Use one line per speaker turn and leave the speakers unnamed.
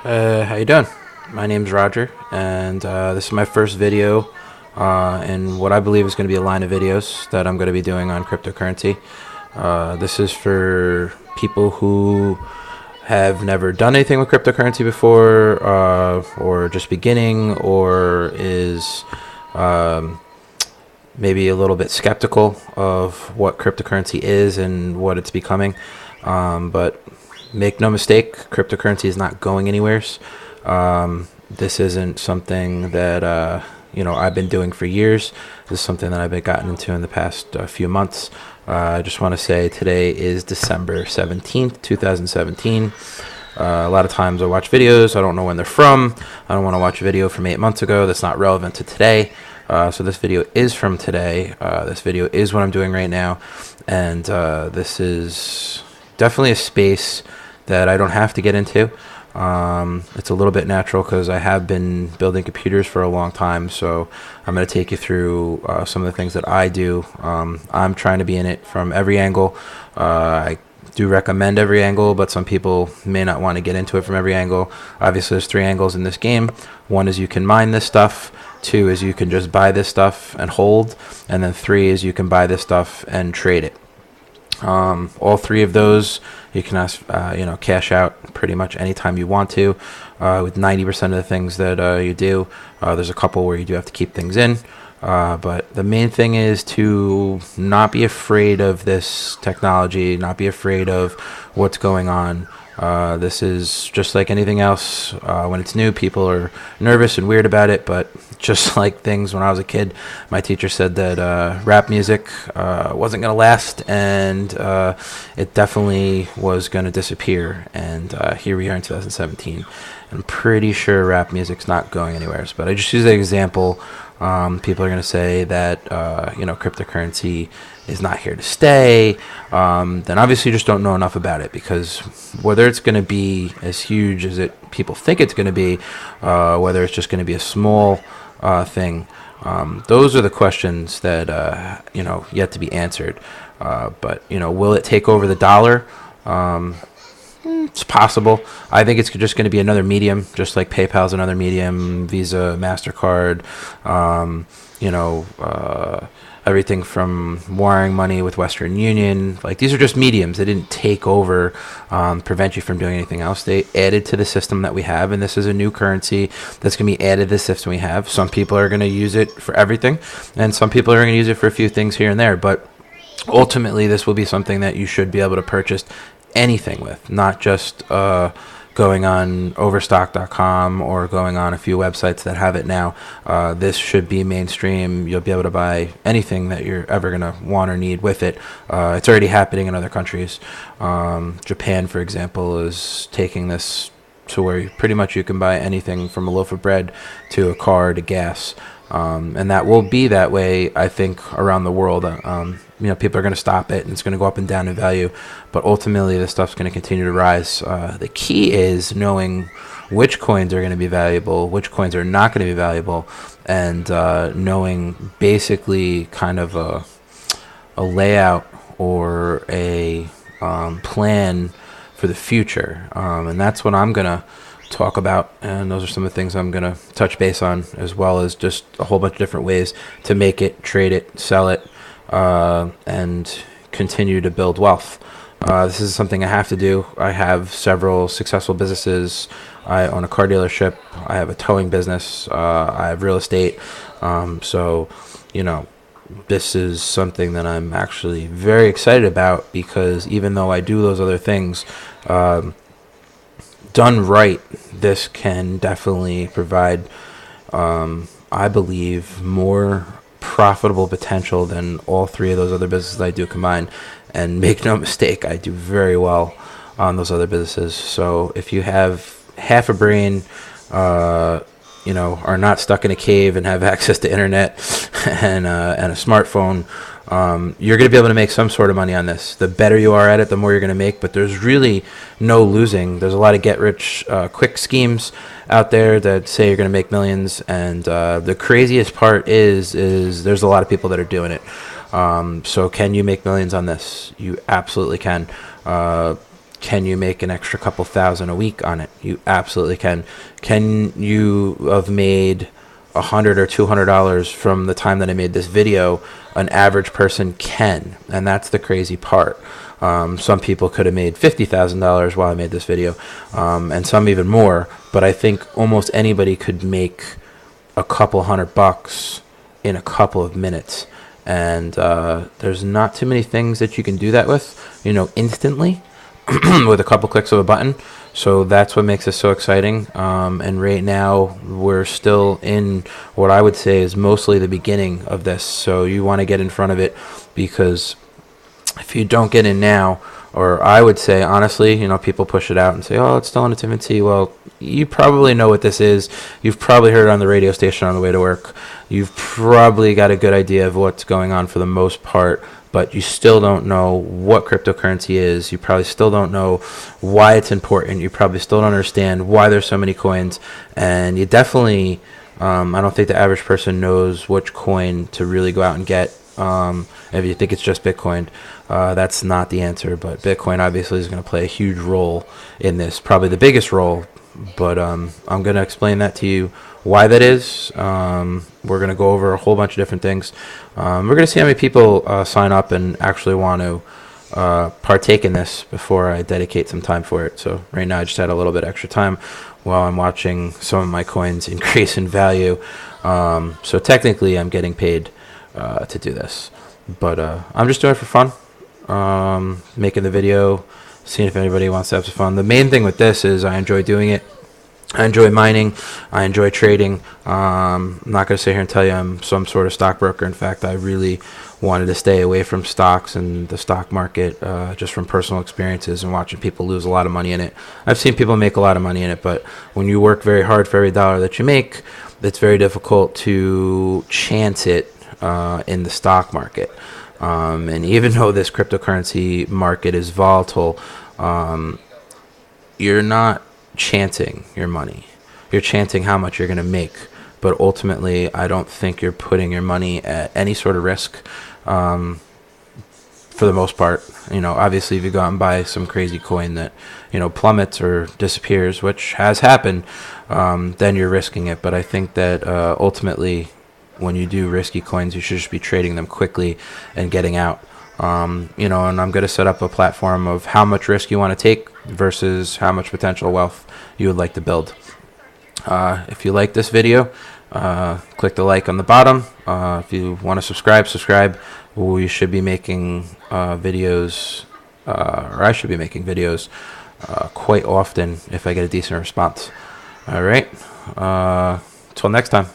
How you doing? My name's Roger, and this is my first video in what I believe is going to be a line of videos that I'm going to be doing on cryptocurrency. This is for people who have never done anything with cryptocurrency before, or just beginning, or is maybe a little bit skeptical of what cryptocurrency is and what it's becoming. But make no mistake, cryptocurrency is not going anywhere. This isn't something that I've been doing for years. This is something that I've been gotten into in the past few months. I just want to say today is December 17th, 2017. A lot of times I watch videos, I don't know when they're from. I don't want to watch a video from 8 months ago that's not relevant to today. So this video is from today. This video is what I'm doing right now. And this is definitely a space that I don't have to get into. It's a little bit natural because I have been building computers for a long time. So I'm going to take you through some of the things that I do. I'm trying to be in it from every angle. I do recommend every angle, but some people may not want to get into it from every angle. Obviously, there's three angles in this game. One is you can mine this stuff. Two is you can just buy this stuff and hold. And then three is you can buy this stuff and trade it. All three of those you can cash out pretty much anytime you want to. With 90% of the things that you do, there's a couple where you do have to keep things in. But the main thing is to not be afraid of this technology, not be afraid of what's going on. This is just like anything else. When it's new, people are nervous and weird about it, but just like things when I was a kid, my teacher said that rap music wasn't going to last, and it definitely was going to disappear. And here we are in 2017. I'm pretty sure rap music's not going anywhere. But I just use the example. People are going to say that cryptocurrency is not here to stay. Then obviously you just don't know enough about it, because whether it's going to be as huge as people think it's going to be, whether it's just going to be a small thing, those are the questions that yet to be answered. But will it take over the dollar? It's possible. I think it's just going to be another medium, just like PayPal's another medium, Visa, MasterCard, everything from wiring money with Western Union. Like, these are just mediums. They didn't take over, prevent you from doing anything else. They added to the system that we have, and this is a new currency that's going to be added to the system we have. Some people are going to use it for everything, and some people are going to use it for a few things here and there. But ultimately, this will be something that you should be able to purchase anything with, not just going on overstock.com or going on a few websites that have it now. This should be mainstream. You'll be able to buy anything that you're ever going to want or need with it. It's already happening in other countries. Japan, for example, is taking this to where pretty much you can buy anything from a loaf of bread to a car to gas. And that will be that way, I think, around the world. People are going to stop it, and it's going to go up and down in value. But ultimately, this stuff's going to continue to rise. The key is knowing which coins are going to be valuable, which coins are not going to be valuable, and knowing basically kind of a layout or a plan for the future. And that's what I'm going to talk about, and those are some of the things I'm going to touch base on, as well as just a whole bunch of different ways to make it, trade it, sell it, and continue to build wealth. This is something I have to do. I have several successful businesses. I own a car dealership. I have a towing business. I have real estate. This is something that I'm actually very excited about, because even though I do those other things, done right, this can definitely provide, I believe, more profitable potential than all three of those other businesses I do combined. And make no mistake, I do very well on those other businesses. So if you have half a brain, are not stuck in a cave and have access to internet and a smartphone, you're going to be able to make some sort of money on this. The better you are at it, the more you're going to make. But there's really no losing. There's a lot of get-rich-quick schemes out there that say you're going to make millions. And the craziest part is there's a lot of people that are doing it. So can you make millions on this? You absolutely can. Can you make an extra couple thousand a week on it? You absolutely can. Can you have made $100 or $200 from the time that I made this video? An average person can, and that's the crazy part. Some people could have made $50,000 while I made this video, and some even more. But I think almost anybody could make a couple $100 in a couple of minutes. And there's not too many things that you can do that with, instantly with a couple clicks of a button. So that's what makes this so exciting. And right now we're still in what I would say is mostly the beginning of this. So you want to get in front of it, because if you don't get in now, or I would say, honestly, people push it out and say, oh, it's still in its infancy. Well, you probably know what this is. You've probably heard it on the radio station on the way to work. You've probably got a good idea of what's going on for the most part, but you still don't know what cryptocurrency is. You probably still don't know why it's important. You probably still don't understand why there's so many coins. And you definitely, I don't think the average person knows which coin to really go out and get. If you think it's just Bitcoin, that's not the answer. But Bitcoin obviously is going to play a huge role in this, probably the biggest role. But I'm going to explain that to you, why that is. We're going to go over a whole bunch of different things. We're going to see how many people sign up and actually want to partake in this before I dedicate some time for it. So right now I just had a little bit extra time while I'm watching some of my coins increase in value. So technically I'm getting paid to do this, but I'm just doing it for fun, making the video, seeing if anybody wants to have some fun. The main thing with this is I enjoy doing it. I enjoy mining. I enjoy trading. I'm not going to sit here and tell you I'm some sort of stockbroker. In fact, I really wanted to stay away from stocks and the stock market, just from personal experiences and watching people lose a lot of money in it. I've seen people make a lot of money in it, but when you work very hard for every dollar that you make, it's very difficult to chance it in the stock market. And even though this cryptocurrency market is volatile, you're not chancing your money. You're chancing how much you're going to make. But ultimately, I don't think you're putting your money at any sort of risk, for the most part. Obviously, if you go out and buy some crazy coin that, plummets or disappears, which has happened, then you're risking it. But I think that ultimately, when you do risky coins, you should just be trading them quickly and getting out. And I'm going to set up a platform of how much risk you want to take versus how much potential wealth you would like to build. If you like this video, click the like on the bottom. If you want to subscribe. We should be making videos, or I should be making videos quite often if I get a decent response. All right. Till next time.